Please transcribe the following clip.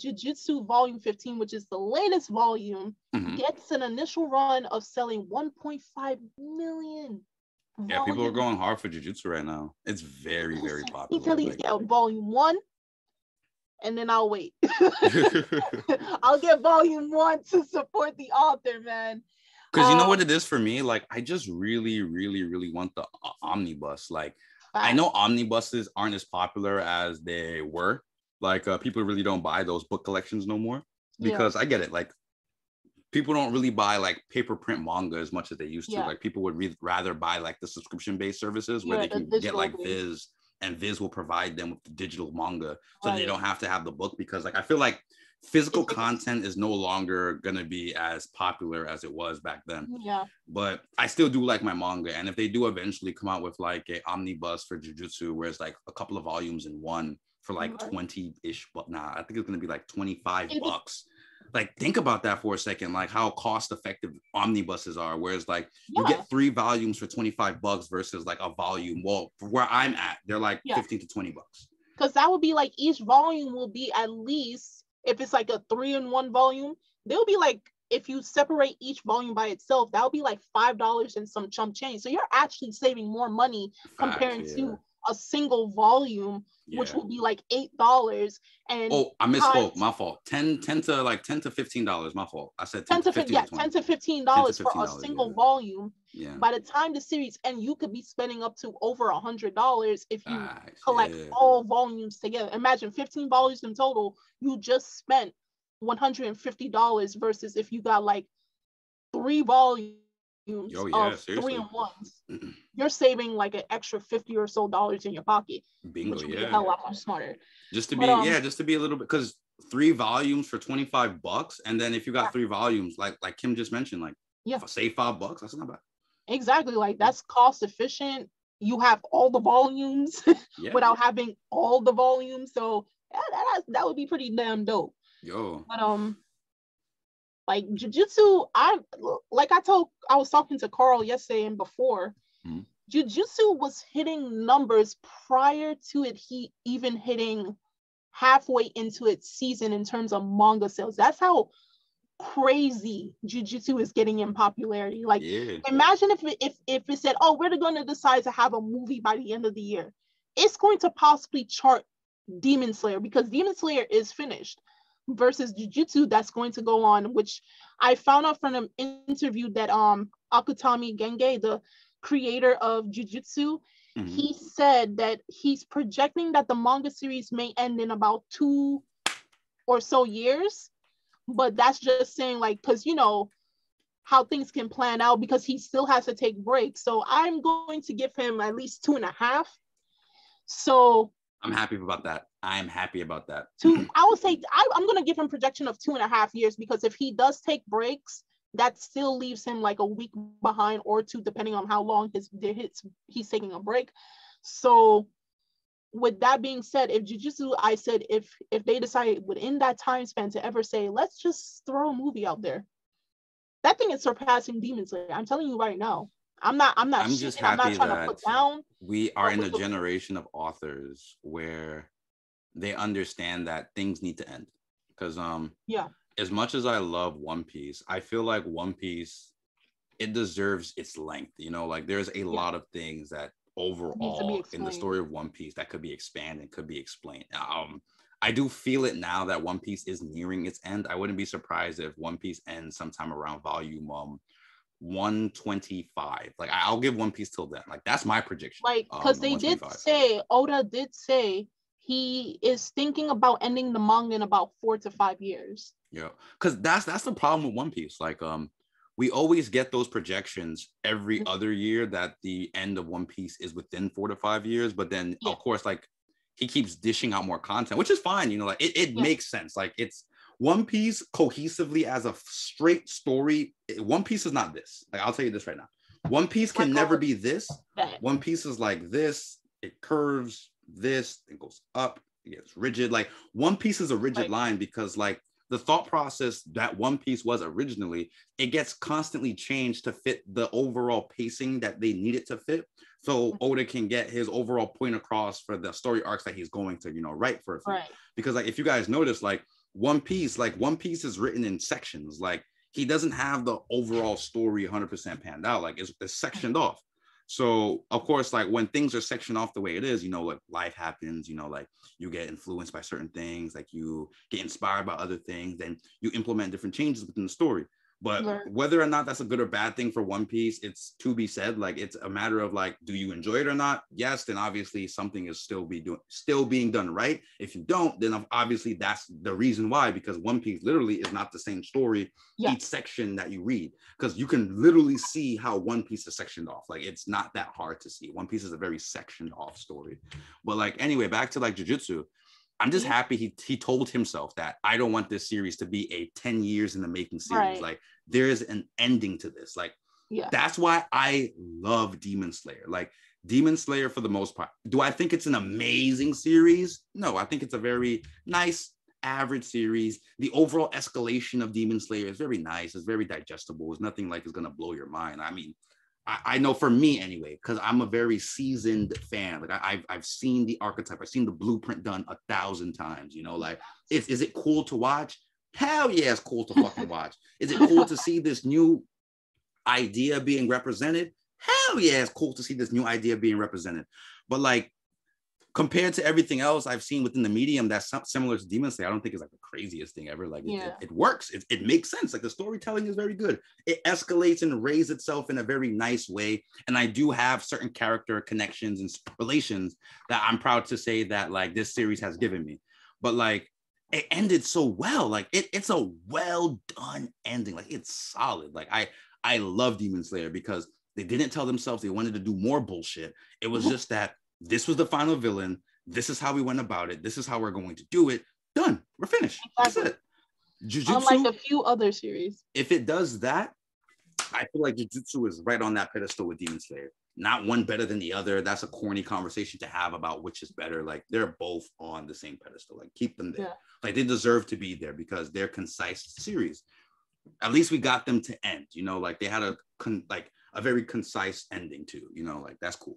Jujutsu Volume 15, which is the latest volume, gets an initial run of selling 1.5 million. Yeah, people are going hard for Jujutsu right now. It's very, very popular. Like, Volume 1, and then I'll wait. I'll get Volume 1 to support the author, man. Because you know what it is for me? Like, I just really, really, really want the omnibus. Like, I know omnibuses aren't as popular as they were. Like, people really don't buy those book collections no more. Because I get it. Like, people don't really buy like paper print manga as much as they used to. Like, people would rather buy like the subscription-based services where they can get like Viz, and Viz will provide them with the digital manga, so they don't have to have the book. Because like, I feel like physical content is no longer gonna be as popular as it was back then. But I still do like my manga, and if they do eventually come out with like a omnibus for Jujutsu where it's like a couple of volumes in one for like 20-ish, but I think it's gonna be like $25. Like, think about that for a second, like how cost effective omnibuses are, whereas like you get 3 volumes for $25 versus like a volume. Well, where I'm at, they're like 15 to $20. Because that would be like, each volume will be at least, if it's like a 3-in-1 volume, they'll be like, if you separate each volume by itself, that'll be like $5 and some chump change. So you're actually saving more money comparing to a single volume, which will be like $8. And I misspoke. My fault. 10 to $15. My fault. I said 10 to $15 for a single volume. By the time the series, and you could be spending up to over $100 if you collect all volumes together. Imagine 15 volumes in total. You just spent $150 versus if you got like 3 volumes of 3-in-1s, you're saving like an extra $50 or so in your pocket. Bingo, which would be a hell of a lot more smarter. Just to be a little bit, because 3 volumes for $25, and then if you got 3 volumes, like Kim just mentioned, like save $5, that's not bad. Exactly, like that's cost efficient. You have all the volumes without having all the volumes, so that would be pretty damn dope. But like Jujutsu, I was talking to Carl yesterday and before. Jujutsu was hitting numbers prior to it even hitting halfway into its season in terms of manga sales. That's how crazy Jujutsu is getting in popularity. Like, imagine if it said, oh, we're going to decide to have a movie by the end of the year. It's going to possibly chart Demon Slayer, because Demon Slayer is finished, versus Jujutsu that's going to go on, which I found out from an interview that Akutami Genge, the creator of Jujutsu, he said that he's projecting that the manga series may end in about 2 or so years, but that's just saying, like, because you know how things can plan out, because he still has to take breaks. So I'm going to give him at least 2.5. So I'm happy about that. I'm happy about that. I would say I'm going to give him projection of 2.5 years, because if he does take breaks, that still leaves him like a week behind or 2, depending on how long he's taking a break. So with that being said, if Jujutsu, I said if they decide within that time span to ever say, let's just throw a movie out there, that thing is surpassing Demon Slayer. I'm telling you right now. I'm just happy, I'm not trying to put down. We are in a generation of authors where they understand that things need to end. Because as much as I love One Piece, I feel like One Piece, it deserves its length. You know, like there's a lot of things that overall in the story of One Piece that could be expanded, could be explained. I do feel it now that One Piece is nearing its end. I wouldn't be surprised if One Piece ends sometime around volume 125. Like, I'll give One Piece till then. Like, that's my prediction. Like, because they did say, Oda did say he is thinking about ending the manga in about 4 to 5 years. Yeah, because that's the problem with One Piece. Like, we always get those projections every other year that the end of One Piece is within 4 to 5 years. But then, of course, like, he keeps dishing out more content, which is fine. You know, like, it makes sense. Like, it's One Piece cohesively as a straight story. One Piece is not this. Like, I'll tell you this right now. One Piece can never be this. One Piece is like this. It curves this. It goes up. It gets rigid. Like, One Piece is a rigid line because, like, the thought process that One Piece was originally, it gets constantly changed to fit the overall pacing that they need it to fit. So Oda can get his overall point across for the story arcs that he's going to, you know, write for. Because, like, if you guys notice, like, One Piece is written in sections. Like he doesn't have the overall story 100% panned out. Like it's sectioned off. So of course, like when things are sectioned off the way it is, you know, like life happens, you know, like you get influenced by certain things, like you get inspired by other things, then you implement different changes within the story. But whether or not that's a good or bad thing for One Piece, it's to be said. Like it's a matter of like, do you enjoy it or not? Yes, then obviously something is still being done right. If you don't, then obviously that's the reason why, because One Piece literally is not the same story each section that you read, because you can literally see how One Piece is sectioned off. Like it's not that hard to see. One Piece is a very sectioned off story. But like anyway, back to like Jujutsu. I'm just happy he told himself that I don't want this series to be a 10 years in the making series. Right. Like there's an ending to this. Like that's why I love Demon Slayer. Like Demon Slayer for the most part. Do I think it's an amazing series? No, I think it's a very nice, average series. The overall escalation of Demon Slayer is very nice. It's very digestible. It's nothing like it's going to blow your mind. I mean, I know for me anyway, because I'm a very seasoned fan. Like I've seen the archetype, I've seen the blueprint done 1,000 times. You know, like is it cool to watch? Hell yeah, it's cool to fucking watch. Is it cool to see this new idea being represented? Hell yeah, it's cool to see this new idea being represented. But like compared to everything else I've seen within the medium that's similar to Demon Slayer, I don't think it's like the craziest thing ever. Like it works. It makes sense. Like the storytelling is very good. It escalates and raises itself in a very nice way. And I do have certain character connections and relations that I'm proud to say that like this series has given me. But like it ended so well. Like it's a well done ending. Like it's solid. Like I love Demon Slayer because they didn't tell themselves they wanted to do more bullshit. It was just that this was the final villain. This is how we went about it. This is how we're going to do it. Done. We're finished. Exactly. That's it. Jujutsu, unlike a few other series. If it does that, I feel like Jujutsu is right on that pedestal with Demon Slayer. Not one better than the other. That's a corny conversation to have about which is better. Like they're both on the same pedestal. Like keep them there. Yeah. Like they deserve to be there because they're concise series. At least we got them to end. You know, like they had a very concise ending too. You know, like that's cool.